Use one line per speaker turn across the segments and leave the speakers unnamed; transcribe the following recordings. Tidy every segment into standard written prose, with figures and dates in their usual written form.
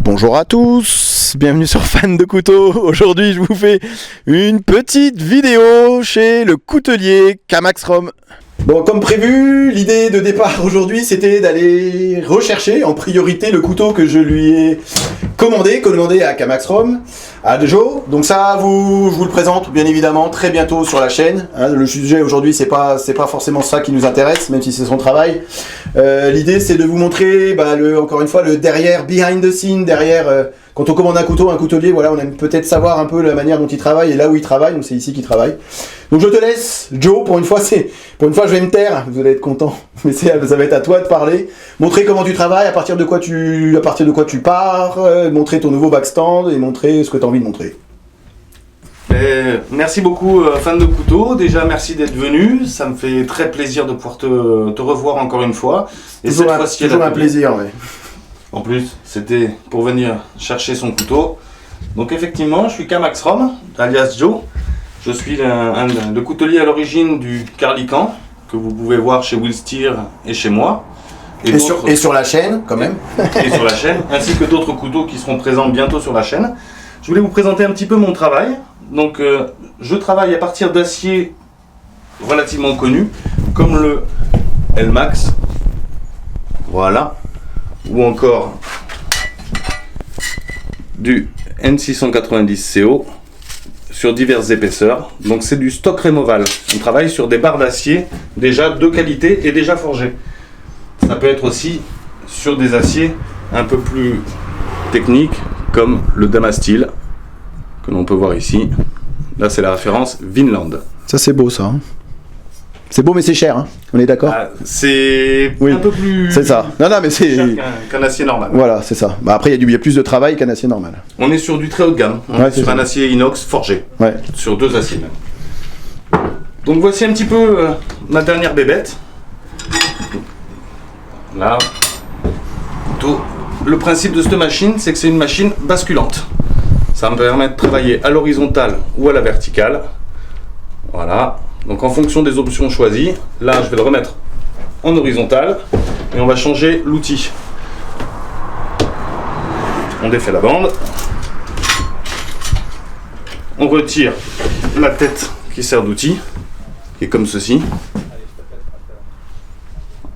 Bonjour à tous, bienvenue sur Fan de Couteaux. Aujourd'hui je vous fais une petite vidéo chez le coutelier Kamaxrom. Bon, comme prévu, l'idée de départ aujourd'hui c'était d'aller rechercher en priorité le couteau que je lui ai commandé à Kamaxrom, à Joe. Donc ça, je vous le présente bien évidemment très bientôt sur la chaîne. Le sujet aujourd'hui c'est pas forcément ça qui nous intéresse, même si c'est son travail. L'idée c'est de vous montrer encore une fois le derrière, behind the scene, derrière quand on commande un coutelier, voilà, on aime peut-être savoir un peu la manière dont il travaille et là où il travaille, donc c'est ici qu'il travaille. Donc je te laisse, Joe, pour une fois je vais me taire, vous allez être content, mais ça va être à toi de parler, montrer comment tu travailles, à partir de quoi tu pars, montrer ton nouveau backstand et montrer ce que tu as envie de montrer.
Merci beaucoup fan de couteaux, déjà merci d'être venu, ça me fait très plaisir de pouvoir te revoir encore une fois. Et
toujours un plaisir, ouais.
En plus, c'était pour venir chercher son couteau. Donc effectivement, je suis Kamaxrom, alias Joe. Je suis le coutelier à l'origine du Carlican, que vous pouvez voir chez Willsteer et chez moi.
Et sur la chaîne, quand même.
Et sur la chaîne, ainsi que d'autres couteaux qui seront présents bientôt sur la chaîne. Je voulais vous présenter un petit peu mon travail. Donc je travaille à partir d'aciers relativement connus, comme le Elmax, voilà, ou encore du N690CO sur diverses épaisseurs. Donc c'est du stock removal. On travaille sur des barres d'acier déjà de qualité et déjà forgées. Ça peut être aussi sur des aciers un peu plus techniques comme le Damasteel que l'on peut voir ici. Là c'est la référence Vinland.
Ça c'est beau ça. C'est beau mais c'est cher, hein. On est d'accord?
C'est un peu plus...
C'est ça. Non mais c'est...
cher qu'un acier normal.
Voilà, c'est ça. Après il y a plus de travail qu'un acier normal.
On est sur du très haut de gamme. On est sur un acier inox forgé. Ouais. Sur deux aciers même. Donc voici un petit peu ma dernière bébête. Là. Le principe de cette machine, c'est que c'est une machine basculante. Ça me permet de travailler à l'horizontale ou à la verticale. Voilà. Donc en fonction des options choisies, là je vais le remettre en horizontal et on va changer l'outil. On défait la bande. On retire la tête qui sert d'outil, qui est comme ceci.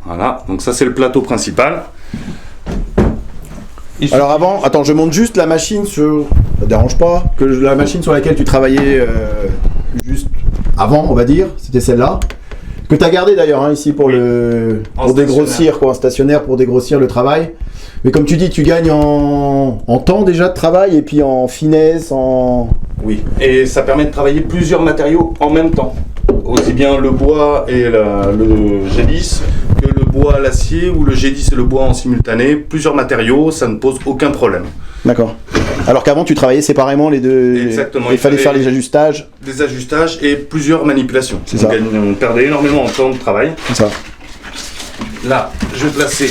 Voilà, donc ça c'est le plateau principal.
Alors attends, je monte juste la machine sur... Ça te dérange pas que la machine sur laquelle tu travaillais juste avant, on va dire, c'était celle-là. Que tu as gardé d'ailleurs hein, ici pour dégrossir, quoi, en stationnaire pour dégrossir le travail. Mais comme tu dis, tu gagnes en temps déjà de travail et puis en finesse,
Oui, et ça permet de travailler plusieurs matériaux en même temps. Aussi bien le bois et le G10 que le bois, l'acier ou le G10 et le bois en simultané. Plusieurs matériaux, ça ne pose aucun problème.
D'accord. Alors qu'avant tu travaillais séparément les deux.
Exactement.
Il fallait faire les ajustages.
Des ajustages et plusieurs manipulations.
C'est ça.
On perdait énormément en temps de travail.
C'est ça.
Là, je vais placer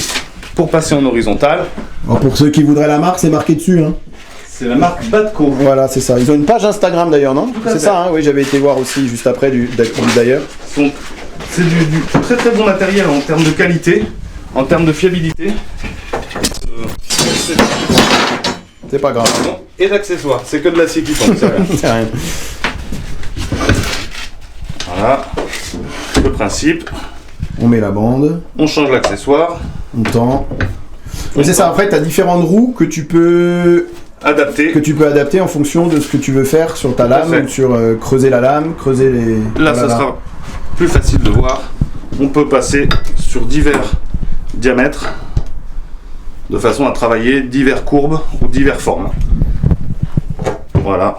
pour passer en horizontal.
Alors pour ceux qui voudraient la marque, c'est marqué dessus. Hein.
C'est la marque Batco.
Voilà, c'est ça. Ils ont une page Instagram d'ailleurs, non? C'est ça, hein, oui, j'avais été voir aussi juste après d'ailleurs.
C'est du très très bon matériel en termes de qualité, en termes de fiabilité.
C'est pas grave.
Et d'accessoires, c'est que de l'acier qui tombe, c'est rien.
C'est rien.
Voilà, le principe.
On met la bande.
On change l'accessoire.
On tend. Oui, c'est ça, après tu as différentes roues que tu peux adapter en fonction de ce que tu veux faire sur ta lame, ou sur creuser la lame, creuser les...
Là, ça sera plus facile de voir. On peut passer sur divers diamètres de façon à travailler divers courbes ou diverses formes. Voilà.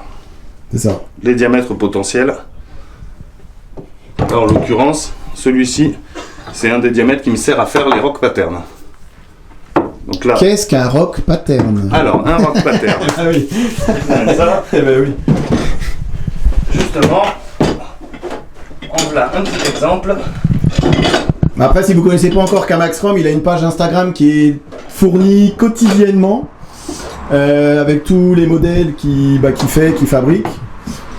C'est ça.
Les diamètres potentiels. Là, en l'occurrence, celui-ci, c'est un des diamètres qui me sert à faire les rock patterns. Donc là.
Qu'est-ce qu'un rock pattern?
Alors, un rock pattern.
Ah oui.
Ça,
eh ben oui.
Justement, on voilà un petit exemple.
Après, si vous ne connaissez pas encore Kamaxrom, il a une page Instagram qui est fournie quotidiennement avec tous les modèles qu'il fabrique.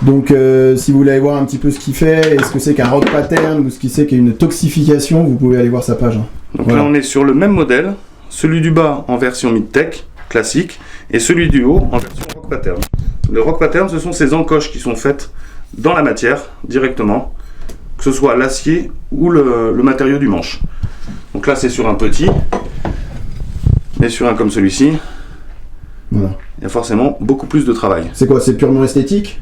Donc si vous voulez aller voir un petit peu ce qu'il fait et ce que c'est qu'un rock pattern ou ce qu'il c'est qu'une toxification, vous pouvez aller voir sa page.
Donc voilà. Là on est sur le même modèle, celui du bas en version mid-tech classique, et celui du haut en version rock pattern. Le rock pattern, ce sont ces encoches qui sont faites dans la matière directement, que ce soit l'acier ou le matériau du manche. Donc là c'est sur un petit, mais sur un comme celui-ci,
voilà.
Il y a forcément beaucoup plus de travail.
C'est quoi, c'est purement esthétique?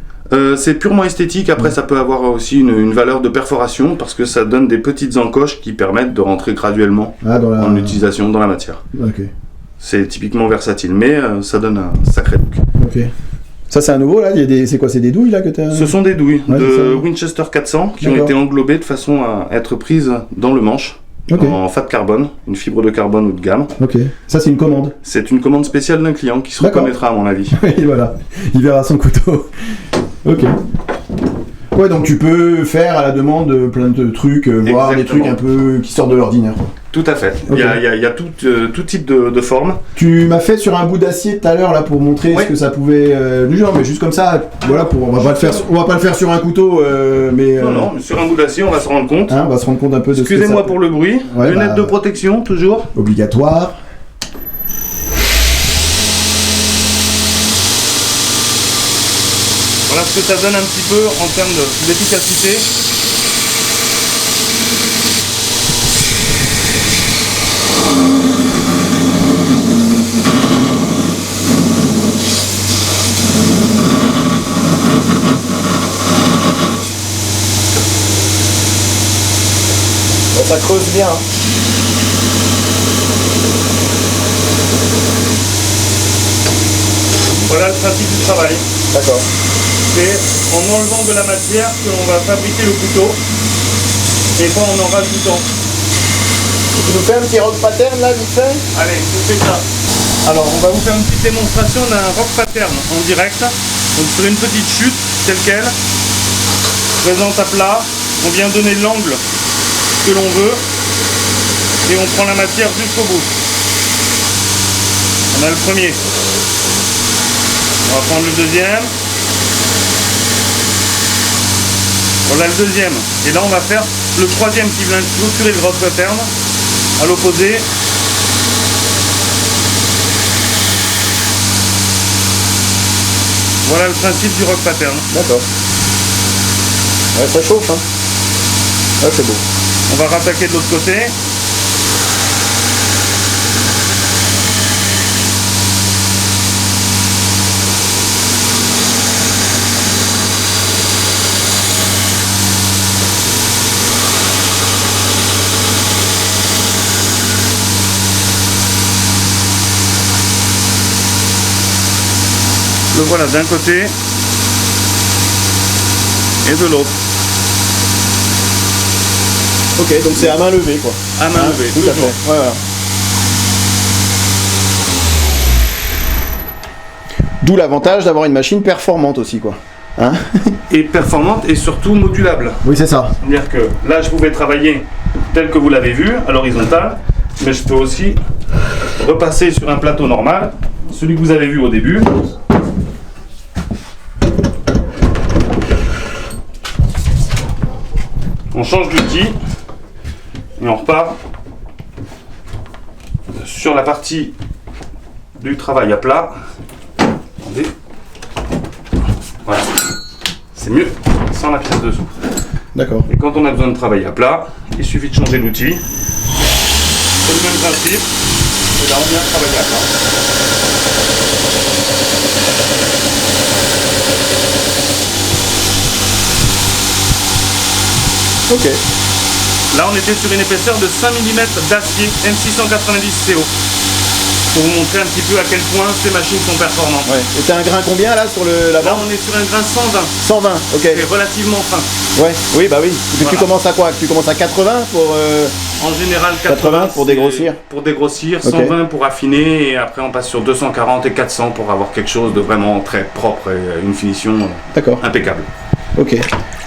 C'est purement esthétique, après ça peut avoir aussi une valeur de perforation parce que ça donne des petites encoches qui permettent de rentrer graduellement en utilisation dans la matière.
Okay.
C'est typiquement versatile, mais ça donne un sacré look.
Ok. Ça c'est un nouveau là, c'est quoi, c'est des douilles là que t'as?
Ce sont des douilles de Winchester 400 qui ont été englobées de façon à être prises dans le manche. Okay. En fat carbone, une fibre de carbone haut de gamme.
Ok. Ça c'est une commande.
C'est une commande spéciale d'un client qui se reconnaîtra à mon avis.
Oui, voilà. Il verra son couteau. Ok. Ouais, donc tu peux faire à la demande plein de trucs, voir des trucs un peu qui sortent de l'ordinaire.
Tout à fait. Okay. Il y a tout type de forme.
Tu m'as fait sur un bout d'acier tout à l'heure là pour montrer ce que ça pouvait du genre, mais juste comme ça, voilà, on va pas le faire sur un couteau, mais
non, sur un bout d'acier, on va se rendre compte.
Hein, on va se rendre compte un peu de.
Excusez-moi pour le bruit. Ouais, lunettes de protection toujours.
Obligatoire.
Voilà ce que ça donne un petit peu en termes d'efficacité.
Ça creuse bien.
Voilà le principe du travail.
D'accord.
C'est en enlevant de la matière que l'on va fabriquer le couteau et pas en rajoutant.
Tu nous fais un petit rock pattern là, vite fait?
Allez, je fais ça. Alors, on va vous faire une petite démonstration d'un rock pattern en direct. Donc sur une petite chute, telle quelle, présente à plat, on vient donner l'angle que l'on veut et on prend la matière jusqu'au bout. On a le premier. On va prendre le deuxième. Voilà le deuxième. Et là on va faire le troisième qui vient clôturer le rock pattern à l'opposé. Voilà le principe du rock pattern.
D'accord. Ouais, ça chauffe, hein. Ouais, c'est beau.
On va rattaquer de l'autre côté. Le voilà d'un côté et de l'autre.
Ok, donc c'est à main levée quoi.
À main levée,
tout à fait. Ouais, voilà. D'où l'avantage d'avoir une machine performante aussi quoi. Hein?
Et performante et surtout modulable.
Oui, c'est ça.
C'est-à-dire que là je pouvais travailler tel que vous l'avez vu, à l'horizontale, mais je peux aussi repasser sur un plateau normal, celui que vous avez vu au début. On change d'outil et on repart sur la partie du travail à plat. Attendez. Voilà. C'est mieux sans la pièce dessous.
D'accord.
Et quand on a besoin de travailler à plat, il suffit de changer l'outil. C'est le même principe. Et là on vient travailler à plat.
Ok.
Là on était sur une épaisseur de 5 mm d'acier M690 CO. Pour vous montrer un petit peu à quel point ces machines sont performantes.
Ouais. Et t'as un grain combien là sur la
Là
bande?
on est sur un grain 120.
120, ok.
C'est relativement fin.
Ouais, oui, bah oui.
Voilà.
Tu commences à quoi? Tu commences à 80 pour...
En général
80 pour dégrossir.
Pour dégrossir,
Okay.
120 pour affiner et après on passe sur 240 et 400 pour avoir quelque chose de vraiment très propre et une finition
D'accord.
impeccable.
Ok.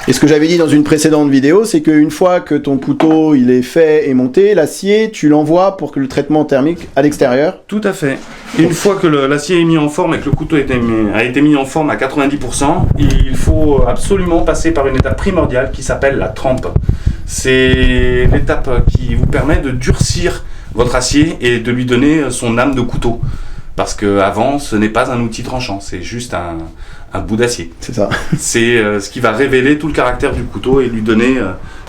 Et ce que j'avais dit dans une précédente vidéo, c'est qu'une fois que ton couteau il est fait et monté, l'acier, tu l'envoies pour que le traitement thermique à l'extérieur.
Tout à fait. Une fois que l'acier est mis en forme et que le couteau a été mis en forme à 90%, il faut absolument passer par une étape primordiale qui s'appelle la trempe. C'est l'étape qui vous permet de durcir votre acier et de lui donner son âme de couteau. Parce que avant, ce n'est pas un outil tranchant, c'est juste un bout d'acier.
C'est ça.
C'est ce qui va révéler tout le caractère du couteau et lui donner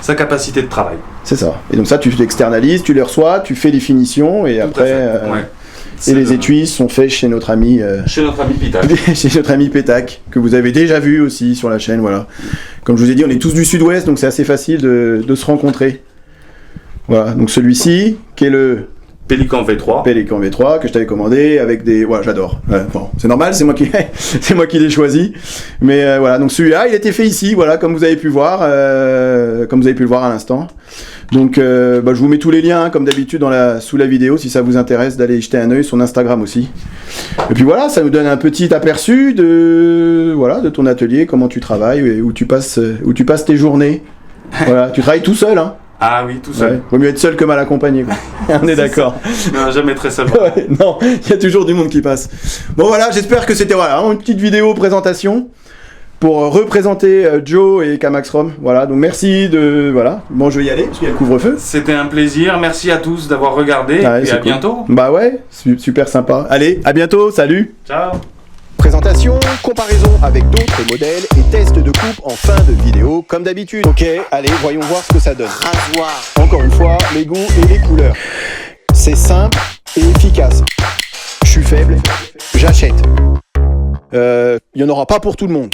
sa capacité de travail.
C'est ça. Et donc ça, tu l'externalises, tu les reçois, tu fais les finitions et
Tout
après...
ouais.
Et les étuis sont faits chez notre ami...
Chez notre ami Pitac.
chez notre ami Pétac, que vous avez déjà vu aussi sur la chaîne, voilà. Comme je vous ai dit, on est tous du sud-ouest, donc c'est assez facile de se rencontrer. Voilà, donc celui-ci, qui est le...
Pélican V3.
Pélican V3, que je t'avais commandé, avec des... Voilà, j'adore. Ouais, bon, c'est normal, c'est moi qui c'est moi qui l'ai choisi. Mais voilà, donc celui-là, il a été fait ici, voilà, comme vous avez pu le voir à l'instant. Donc, je vous mets tous les liens, comme d'habitude, sous la vidéo, si ça vous intéresse d'aller y jeter un œil, son Instagram aussi. Et puis voilà, ça nous donne un petit aperçu de ton atelier, comment tu travailles, et où tu passes tes journées. Voilà, tu travailles tout seul, hein.
Ah oui, tout seul.
Ouais, vaut mieux être seul que mal accompagné, quoi. On est d'accord.
Non, jamais très seul.
Ouais, non, il y a toujours du monde qui passe. Bon voilà, j'espère que c'était une petite vidéo présentation pour représenter Joe et Kamaxrom. Voilà, donc merci Bon, je vais y aller parce qu'il y a le couvre-feu.
C'était un plaisir, merci à tous d'avoir regardé et à
cool.
bientôt.
Bah ouais, super sympa. Allez, à bientôt, salut.
Ciao.
Présentation, comparaison avec d'autres modèles et test de coupe en fin de vidéo comme d'habitude. Ok, allez, voyons voir ce que ça donne. Rasoir. Encore une fois, les goûts et les couleurs. C'est simple et efficace. Je suis faible, j'achète. Il n'y en aura pas pour tout le monde.